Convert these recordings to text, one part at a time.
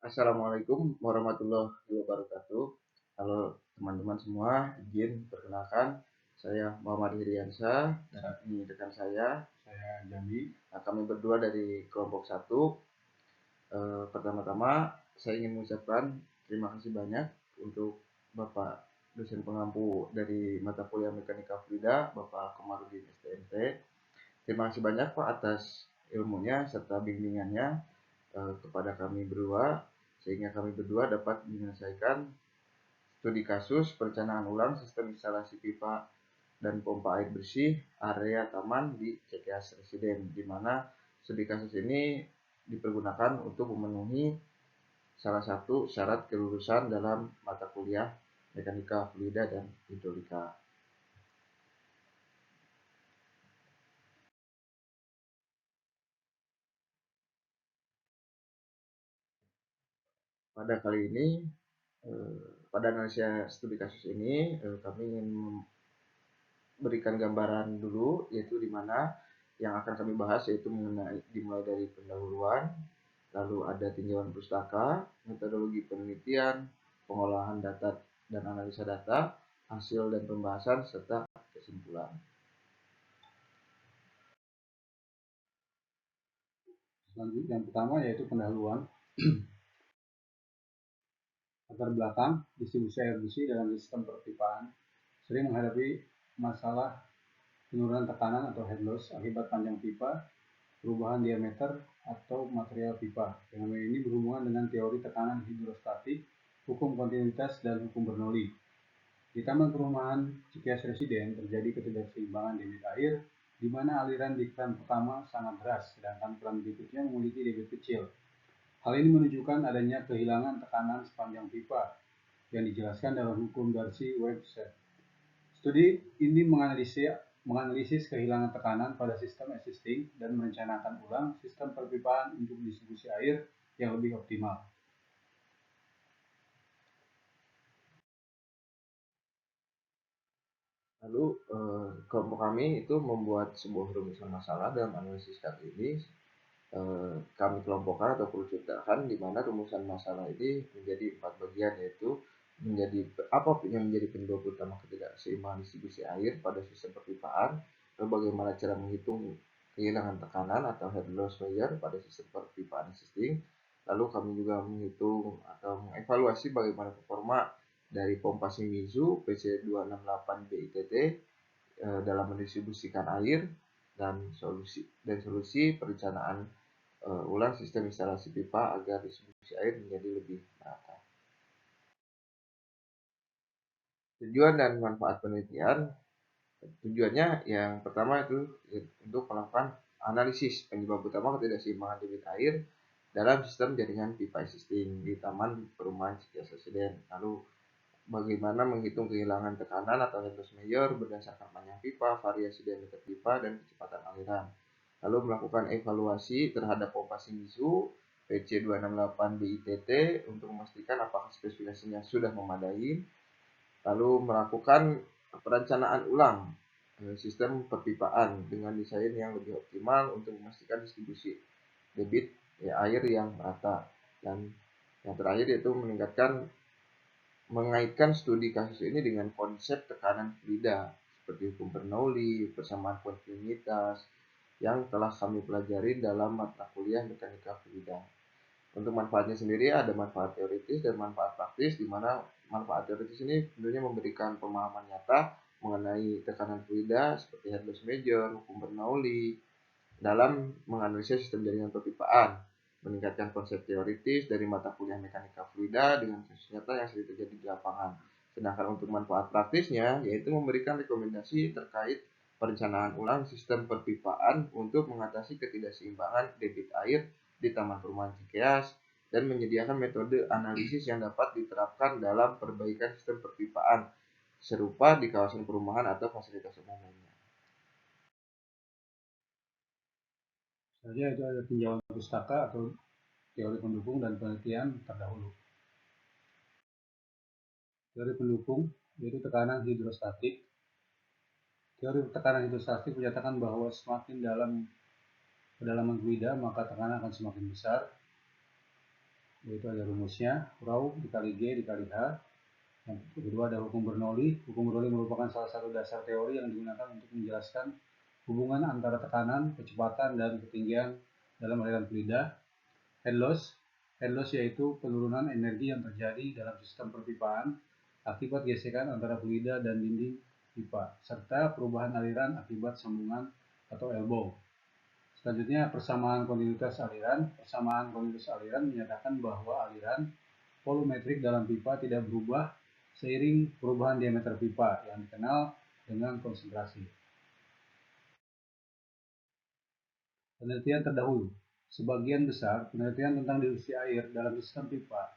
Assalamualaikum warahmatullahi wabarakatuh. Halo teman-teman semua, izin perkenalkan saya Muhammad Hiriansyah dan ini rekan saya Jambi. Nah, kami berdua dari kelompok 1. Pertama-tama saya ingin mengucapkan terima kasih banyak untuk Bapak dosen pengampu dari mata kuliah Mekanika Fluida, Bapak Komarudin STMT. Terima kasih banyak Pak atas ilmunya serta bimbingannya kepada kami berdua, sehingga kami berdua dapat menyelesaikan studi kasus perencanaan ulang sistem instalasi pipa dan pompa air bersih area taman di CKS Residen, di mana studi kasus ini dipergunakan untuk memenuhi salah satu syarat kelulusan dalam mata kuliah Mekanika Fluida dan Hidrolika. Pada kali ini, pada analisa studi kasus ini, kami ingin berikan gambaran dulu, yaitu di mana yang akan kami bahas yaitu dimulai dari pendahuluan, lalu ada tinjauan pustaka, metodologi penelitian, pengolahan data dan analisa data, hasil dan pembahasan, serta kesimpulan. Selanjutnya, yang pertama yaitu pendahuluan. Latar belakang distribusi air bersih dalam sistem perpipaan sering menghadapi masalah penurunan tekanan atau head loss akibat panjang pipa, perubahan diameter atau material pipa. Fenomena ini berhubungan dengan teori tekanan hidrostatik, hukum kontinuitas, dan hukum Bernoulli. Di taman perumahan Cikeas Residen terjadi ketidakseimbangan debit air, di mana aliran di kran pertama sangat deras, sedangkan kran berikutnya memiliki debit kecil. Hal ini menunjukkan adanya kehilangan tekanan sepanjang pipa yang dijelaskan dalam hukum Darcy-Weisbrot. Studi ini menganalisis kehilangan tekanan pada sistem existing dan merencanakan ulang sistem perpipaan untuk distribusi air yang lebih optimal. Lalu kelompok kami itu membuat sebuah rumusan masalah dalam analisis kali ini. Kami kelompokkan atau kerucutkan di mana rumusan masalah ini menjadi 4 bagian, yaitu menjadi apa yang menjadi penyebab utama ketidakseimbangan distribusi air pada sistem perpipaan, lalu bagaimana cara menghitung kehilangan tekanan atau head loss measure pada sistem perpipaan existing, lalu kami juga menghitung atau mengevaluasi bagaimana performa dari pompa Shimizu PC268BITT dalam mendistribusikan air dan solusi perencanaan ulang sistem instalasi pipa agar distribusi air menjadi lebih merata. Tujuan dan manfaat penelitian. Tujuannya yang pertama itu untuk melakukan analisis penyebab utama ketidakseimbangan debit air dalam sistem jaringan pipa existing di taman perumahan Cikeas Residen. Lalu bagaimana menghitung kehilangan tekanan atau head loss measure berdasarkan panjang pipa, variasi diameter pipa, dan kecepatan aliran. Lalu melakukan evaluasi terhadap pompa Shimizu PC268BITT untuk memastikan apakah spesifikasinya sudah memadai. Lalu melakukan perencanaan ulang sistem perpipaan dengan desain yang lebih optimal untuk memastikan distribusi debit air yang merata. Dan yang terakhir yaitu mengaitkan studi kasus ini dengan konsep tekanan fluida seperti hukum Bernoulli, persamaan kontinuitas yang telah kami pelajari dalam mata kuliah Mekanika Fluida. Untuk manfaatnya sendiri ada manfaat teoritis dan manfaat praktis, di mana manfaat teoritis ini tentunya memberikan pemahaman nyata mengenai tekanan fluida seperti head loss measure, hukum Bernoulli dalam menganalisis sistem jaringan perpipaan, meningkatkan konsep teoritis dari mata kuliah Mekanika Fluida dengan kasus nyata yang sering terjadi di lapangan. Sedangkan untuk manfaat praktisnya, yaitu memberikan rekomendasi terkait perencanaan ulang sistem perpipaan untuk mengatasi ketidakseimbangan debit air di Taman Perumahan Cikeas dan menyediakan metode analisis yang dapat diterapkan dalam perbaikan sistem perpipaan serupa di kawasan perumahan atau fasilitas umum lainnya. Saja itu ada tinjauan pustaka atau teori pendukung dan penelitian terdahulu. Teori pendukung yaitu tekanan hidrostatik. Teori tekanan hidrostatik menyatakan bahwa semakin dalam kedalaman fluida maka tekanan akan semakin besar. yaitu ada rumusnya, rho dikali G dikali H. Yang kedua ada hukum Bernoulli. Hukum Bernoulli merupakan salah satu dasar teori yang digunakan untuk menjelaskan hubungan antara tekanan, kecepatan, dan ketinggian dalam aliran fluida. Head loss yaitu penurunan energi yang terjadi dalam sistem perpipaan akibat gesekan antara fluida dan dinding pipa, serta perubahan aliran akibat sambungan atau elbow. Selanjutnya, persamaan kontinuitas aliran. Persamaan kontinuitas aliran menyatakan bahwa aliran volumetrik dalam pipa tidak berubah seiring perubahan diameter pipa yang dikenal dengan konsentrasi. Penelitian terdahulu. Sebagian besar penelitian tentang dilusi air dalam sistem pipa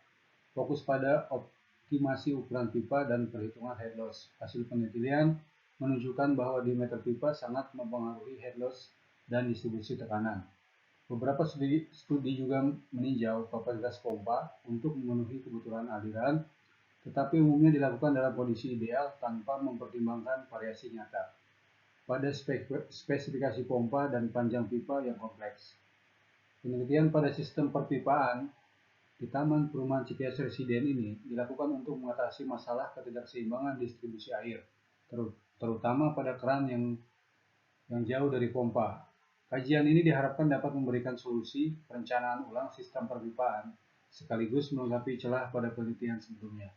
fokus pada optimasi ukuran pipa dan perhitungan head loss. Hasil penelitian menunjukkan bahwa diameter pipa sangat mempengaruhi head loss dan distribusi tekanan. Beberapa studi juga meninjau kapasitas pompa untuk memenuhi kebutuhan aliran, tetapi umumnya dilakukan dalam kondisi ideal tanpa mempertimbangkan variasi nyata pada spesifikasi pompa dan panjang pipa yang kompleks. Penelitian pada sistem perpipaan di Taman Perumahan Cikeas Residen ini dilakukan untuk mengatasi masalah ketidakseimbangan distribusi air, terutama pada keran yang jauh dari pompa. Kajian ini diharapkan dapat memberikan solusi perencanaan ulang sistem perpipaan, sekaligus melengkapi celah pada penelitian sebelumnya.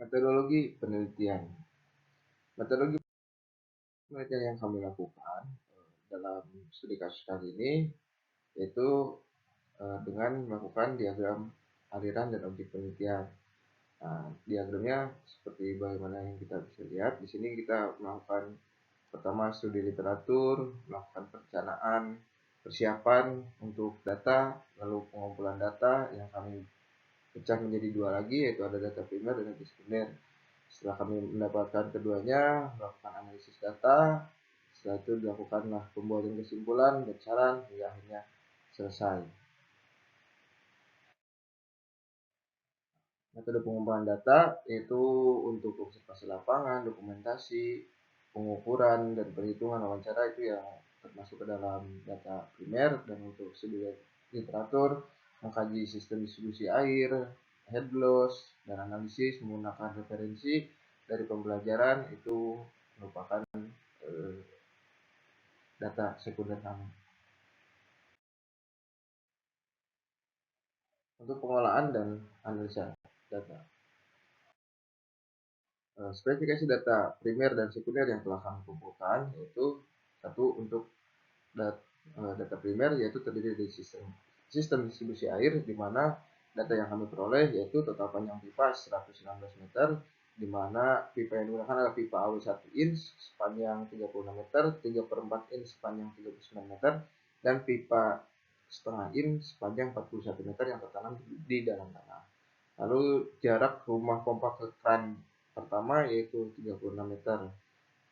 Metodologi penelitian. Metodologi penelitian yang kami lakukan dalam studi kasus kali ini yaitu dengan melakukan diagram aliran dan objek penelitian. Nah, diagramnya seperti bagaimana yang kita bisa lihat. Di sini kita melakukan pertama studi literatur, melakukan perencanaan, persiapan untuk data, lalu pengumpulan data yang kami pecah menjadi dua lagi, yaitu ada data primer dan data sekunder. Setelah kami mendapatkan keduanya, melakukan analisis data, setelah itu dilakukanlah pembuatan kesimpulan dan saran hingga akhirnya selesai. Metode pengumpulan data yaitu untuk observasi lapangan, dokumentasi, pengukuran, dan perhitungan wawancara itu yang termasuk ke dalam data primer, dan untuk studi literatur mengkaji sistem distribusi air, head loss, dan analisis menggunakan referensi dari pembelajaran itu merupakan data sekunder kami. Untuk pengolahan dan analisa data. Spesifikasi data primer dan sekunder yang telah kami kumpulkan yaitu satu untuk data primer yaitu terdiri dari sistem distribusi air, di mana data yang kami peroleh yaitu total panjang pipa 116 meter, di mana pipa yang digunakan adalah pipa AW 1 inch sepanjang 36 meter, 3/4 inch sepanjang 39 meter, dan pipa setengah inch sepanjang 41 meter yang tertanam di dalam tanah. Lalu jarak rumah pompa ke kran pertama yaitu 36 meter.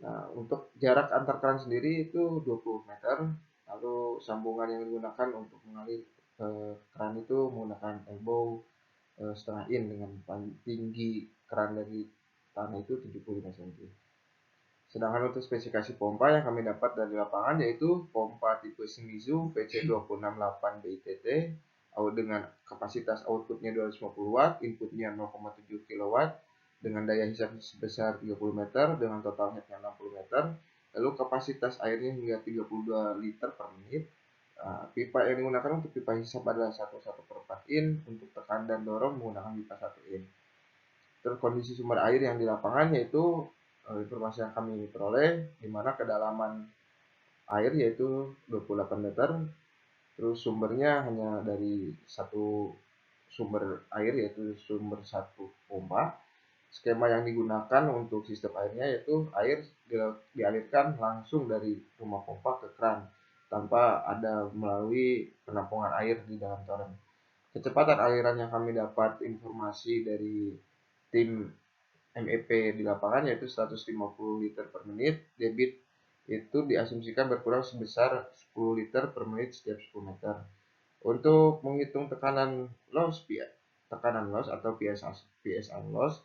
Nah, untuk jarak antar kran sendiri itu 20 meter. Lalu sambungan yang digunakan untuk mengalir ke kran itu menggunakan elbow setengah in dengan tinggi kran dari tanah itu 75 cm. Sedangkan untuk spesifikasi pompa yang kami dapat dari lapangan yaitu pompa tipe Shimizu VC268 BITT dengan kapasitas outputnya 250 watt, inputnya 0,7 kW, dengan daya hisap sebesar 30 meter, dengan total headnya 60 meter, lalu kapasitas airnya hingga 32 liter per menit. Pipa yang digunakan untuk pipa hisap adalah 1/4 in, untuk tekan dan dorong menggunakan pipa 1 in. Terus kondisi sumber air yang di lapangan yaitu informasi yang kami peroleh, di mana kedalaman air yaitu 28 meter, terus sumbernya hanya dari satu sumber air yaitu sumber satu pompa. Skema yang digunakan untuk sistem airnya yaitu air dialirkan langsung dari rumah pompa ke kran tanpa ada melalui penampungan air di dalam toren. Kecepatan aliran yang kami dapat informasi dari tim MEP di lapangan yaitu 150 liter per menit. Debit itu diasumsikan berkurang sebesar 10 liter per menit setiap 10 meter. Untuk menghitung tekanan loss atau PSI loss,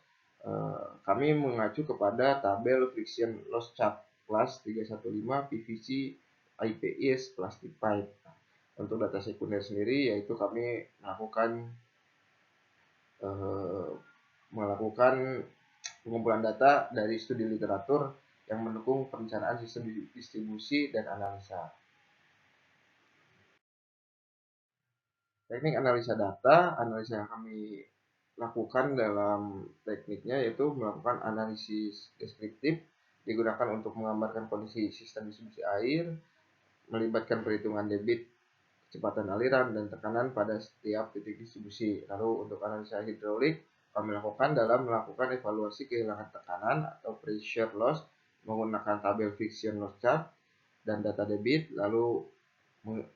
kami mengacu kepada tabel friction loss chart kelas 315 PVC IPS plastic pipe. Untuk data sekunder sendiri yaitu kami melakukan pengumpulan data dari studi literatur yang mendukung perencanaan sistem distribusi dan analisa. Teknik analisa data, analisa yang kami lakukan dalam tekniknya yaitu melakukan analisis deskriptif, digunakan untuk menggambarkan kondisi sistem distribusi air, melibatkan perhitungan debit, kecepatan aliran, dan tekanan pada setiap titik distribusi. Lalu untuk analisa hidrolik, kami lakukan dalam melakukan evaluasi kehilangan tekanan atau pressure loss menggunakan tabel friction loss chart dan data debit. Lalu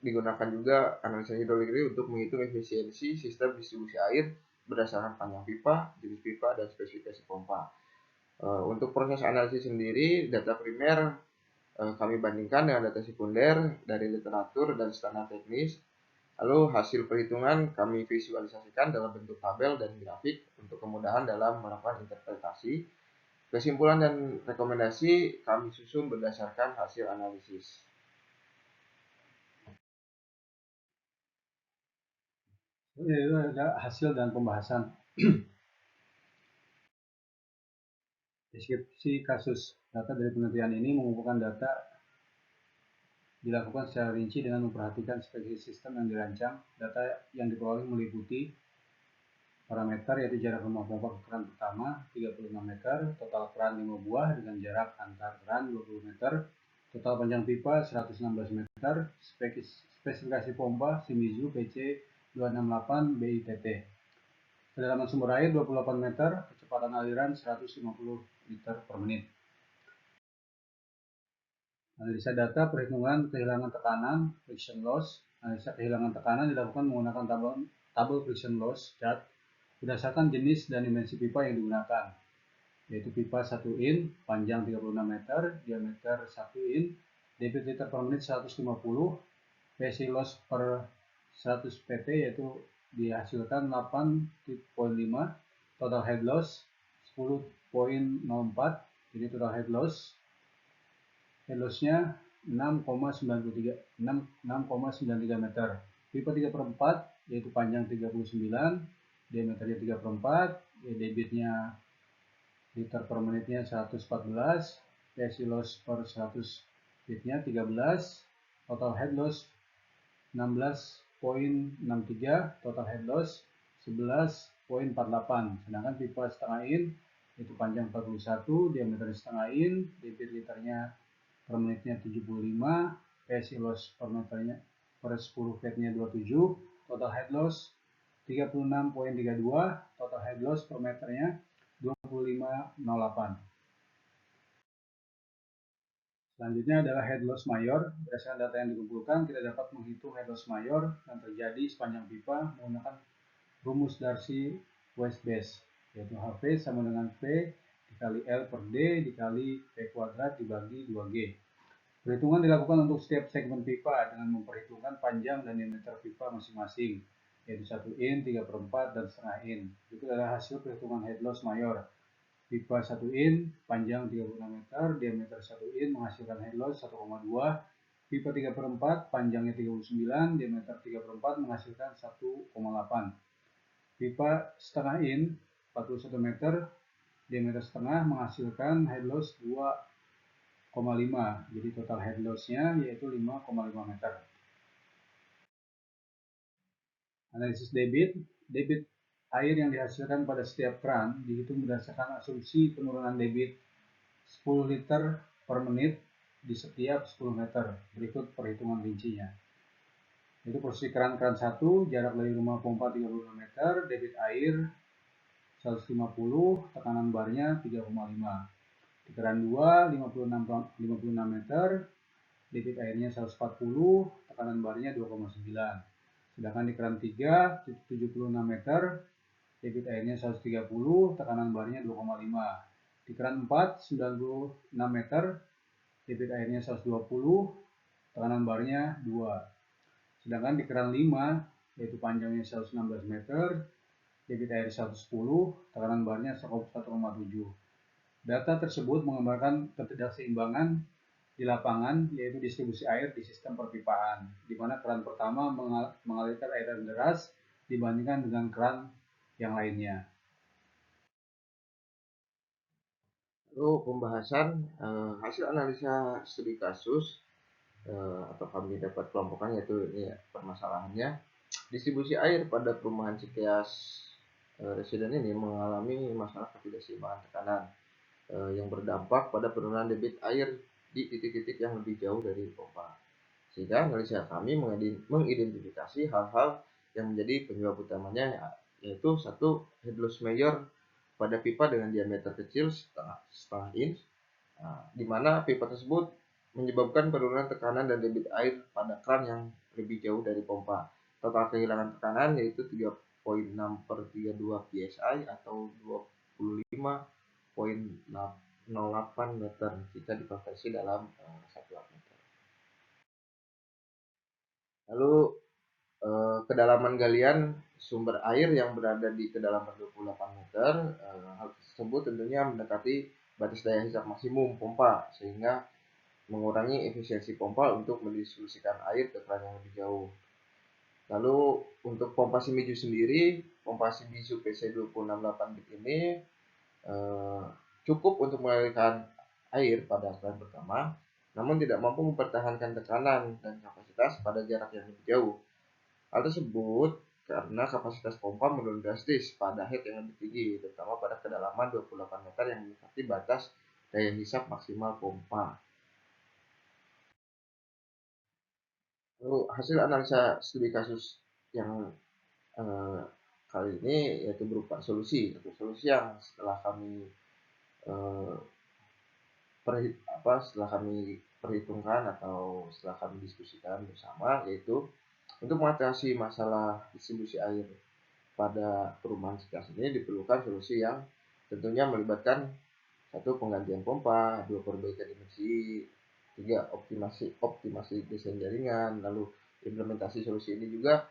digunakan juga analisa hidrolik ini untuk menghitung efisiensi sistem distribusi air berdasarkan panjang pipa, jenis pipa, dan spesifikasi pompa. Untuk proses analisis sendiri, data primer kami bandingkan dengan data sekunder dari literatur dan standar teknis. Lalu hasil perhitungan kami visualisasikan dalam bentuk tabel dan grafik untuk kemudahan dalam melakukan interpretasi. Kesimpulan dan rekomendasi kami susun berdasarkan hasil analisis. Itu ada hasil dan pembahasan. Deskripsi kasus. Data dari penelitian ini mengumpulkan data dilakukan secara rinci dengan memperhatikan spesifikasi sistem yang dirancang. Data yang diperoleh meliputi parameter yaitu jarak rumah pompa ke keran pertama 36 meter, total keran 5 buah dengan jarak antar keran 20 meter, total panjang pipa 116 meter, spesifikasi pompa Shimizu PC 268 BITT. Kedalaman sumber air 28 meter, kecepatan aliran 150 liter per menit. Analisa data perhitungan kehilangan tekanan friction loss. Analisa kehilangan tekanan dilakukan menggunakan tabel friction loss chart berdasarkan jenis dan dimensi pipa yang digunakan, yaitu pipa 1 in, panjang 36 meter, diameter 1 in, debit liter per menit 150, PSI loss per 100 pt yaitu dihasilkan 8.5, total head loss 10.04, jadi total head lossnya 6,93 meter. Pipa 3/4 yaitu panjang 39, diameternya 3/4, debitnya liter per menitnya 114, PSI loss per 100 fitnya 13, total head loss 16.63, total head loss 11.48. Sedangkan pipa setengah in itu panjang 41, diameter setengah in, debit liternya per menitnya 75, PSI loss per meternya per 10 fitnya 27, total head loss 36.32, total head loss per meternya 25.08. Selanjutnya adalah head loss mayor. Berdasarkan data yang dikumpulkan, kita dapat menghitung head loss mayor yang terjadi sepanjang pipa menggunakan rumus Darcy Weisbach, yaitu HV sama dengan V dikali L per D dikali V kuadrat dibagi 2G. Perhitungan dilakukan untuk setiap segmen pipa dengan memperhitungkan panjang dan diameter pipa masing-masing, yaitu 1 in, 3/4, dan setengah in. Itu adalah hasil perhitungan head loss mayor. Pipa 1 in, panjang 36 meter, diameter 1 in menghasilkan head loss 1,2. Pipa 3/4, panjangnya 39, diameter 3/4 menghasilkan 1,8. Pipa setengah in, 41 meter, diameter setengah menghasilkan head loss 2,5. Jadi total head lossnya yaitu 5,5 meter. Analisis debit air yang dihasilkan pada setiap keran dihitung berdasarkan asumsi penurunan debit 10 liter per menit di setiap 10 meter. Berikut perhitungan rincinya. Itu posisi keran 1, jarak dari rumah pompa 36 meter, debit air 150, tekanan barnya 3,5. Di keran 2, 56 meter, debit airnya 140, tekanan barnya 2,9. Sedangkan di keran 3, 76 meter, debit airnya 130, tekanan barnya 2,5. Di keran 4, 96 meter, debit airnya 120, tekanan barnya 2. Sedangkan di keran 5, yaitu panjangnya 116 meter, debit air 110, tekanan barnya 1,7. Data tersebut menggambarkan ketidakseimbangan di lapangan, yaitu distribusi air di sistem perpipaan, di mana keran pertama mengalirkan air yang deras dibandingkan dengan keran yang lainnya. Lalu pembahasan hasil analisa studi kasus atau kami dapat kelompokkan, yaitu ini ya, permasalahannya distribusi air pada perumahan Cikeas residen ini mengalami masalah ketidakseimbangan tekanan yang berdampak pada penurunan debit air di titik-titik yang lebih jauh dari pompa. Sehingga analisa kami mengidentifikasi hal-hal yang menjadi penyebab utamanya, yaitu satu, head loss mayor pada pipa dengan diameter kecil setengah inch, di mana pipa tersebut menyebabkan penurunan tekanan dan debit air pada kran yang lebih jauh dari pompa. Total kehilangan tekanan yaitu 3,6/32 psi atau 25,08 meter jika dikonversi dalam satuan meter. Lalu kedalaman galian sumber air yang berada di kedalaman 28 meter, hal tersebut tentunya mendekati batas daya hisap maksimum pompa, sehingga mengurangi efisiensi pompa untuk mendistribusikan air ke keran yang lebih jauh. Lalu untuk pompa Shimizu sendiri, pompa Shimizu PC2668 bit ini cukup untuk mengalirkan air pada keran pertama, namun tidak mampu mempertahankan tekanan dan kapasitas pada jarak yang lebih jauh. Hal tersebut karena kapasitas pompa menurun drastis pada head yang lebih tinggi, terutama pada kedalaman 28 meter yang mendekati batas daya hisap maksimal pompa. Lalu hasil analisa studi kasus yang kali ini yaitu berupa solusi yang setelah kami perhitungkan atau setelah kami diskusikan bersama, yaitu untuk mengatasi masalah distribusi air pada perumahan Cikeas ini diperlukan solusi yang tentunya melibatkan satu, penggantian pompa, dua, perbaikan dimensi, tiga, optimasi desain jaringan. Lalu implementasi solusi ini juga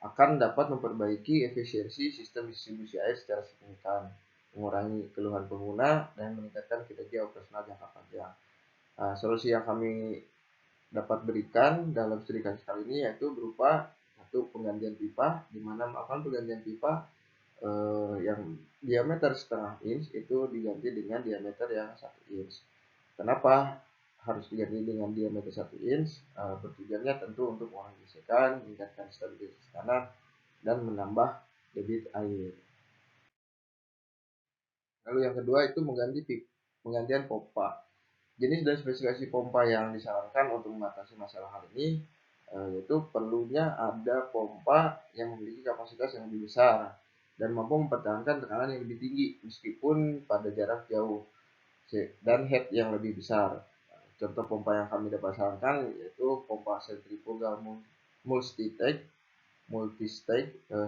akan dapat memperbaiki efisiensi sistem distribusi air secara signifikan, mengurangi keluhan pengguna, dan meningkatkan kinerja operasional jangka panjang. Solusi yang kami dapat berikan dalam studi kasus kali ini yaitu berupa satu, penggantian pipa, di mana melakukan penggantian pipa yang diameter setengah inch itu diganti dengan diameter yang 1 inch. Kenapa harus diganti dengan diameter 1 inch? Bertujuannya tentu untuk mengurangi gesekan, meningkatkan stabilitas tekanan, dan menambah debit air. Lalu yang kedua itu penggantian pompa. Jenis dan spesifikasi pompa yang disarankan untuk mengatasi masalah hal ini yaitu perlunya ada pompa yang memiliki kapasitas yang lebih besar dan mampu mempertahankan tekanan yang lebih tinggi meskipun pada jarak jauh, dan head yang lebih besar. Contoh pompa yang kami dapat sarankan yaitu pompa sentrifugal multistage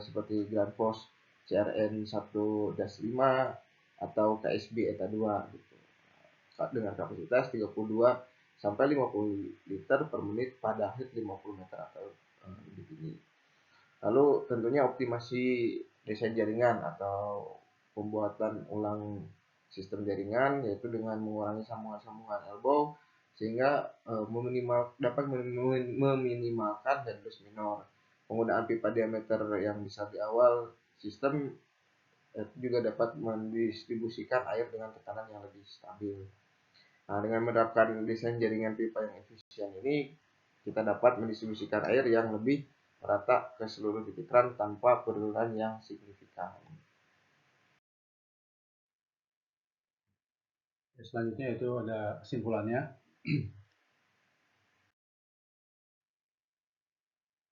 seperti Grundfos CRN 1-5 atau KSB ETA 2 gitu, dengan kapasitas 32 sampai 50 liter per menit pada head 50 meter atau lebih tinggi. Lalu tentunya optimasi desain jaringan atau pembuatan ulang sistem jaringan, yaitu dengan mengurangi sambungan-sambungan elbow sehingga dapat meminimalkan head loss minor. Penggunaan pipa diameter yang besar di awal sistem juga dapat mendistribusikan air dengan tekanan yang lebih stabil. Dengan menerapkan desain jaringan pipa yang efisien ini, kita dapat mendistribusikan air yang lebih merata ke seluruh titik keran tanpa penurunan yang signifikan. Selanjutnya itu ada kesimpulannya.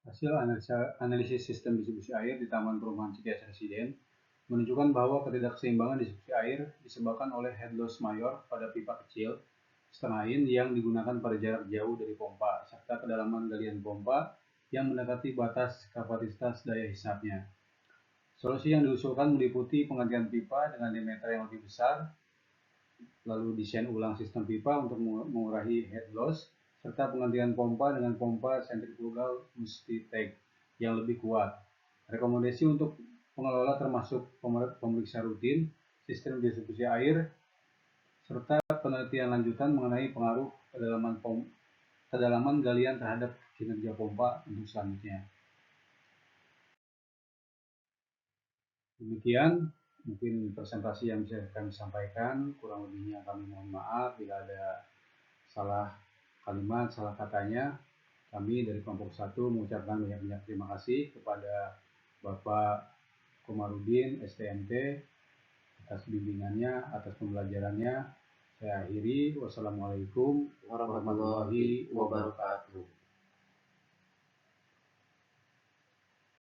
Hasil analisis sistem distribusi air di Taman Perumahan Cikeas Residen menunjukkan bahwa ketidakseimbangan distribusi air disebabkan oleh head loss mayor pada pipa kecil setengah inch yang digunakan pada jarak jauh dari pompa, serta kedalaman galian pompa yang mendekati batas kapasitas daya hisapnya. Solusi yang diusulkan meliputi penggantian pipa dengan diameter yang lebih besar, lalu desain ulang sistem pipa untuk mengurangi head loss, serta penggantian pompa dengan pompa sentrifugal multistage yang lebih kuat. Rekomendasi untuk pengelola termasuk pemeriksa rutin sistem distribusi air serta penelitian lanjutan mengenai pengaruh kedalaman galian terhadap kinerja pompa untuk selanjutnya. Demikian mungkin presentasi yang bisa kami sampaikan, kurang lebihnya kami mohon maaf bila ada salah kalimat, salah katanya. Kami dari kelompok 1 mengucapkan banyak-banyak terima kasih kepada Bapak Komarudin, STMT, atas bimbingannya, atas pembelajarannya. Saya akhiri, wassalamualaikum warahmatullahi wabarakatuh.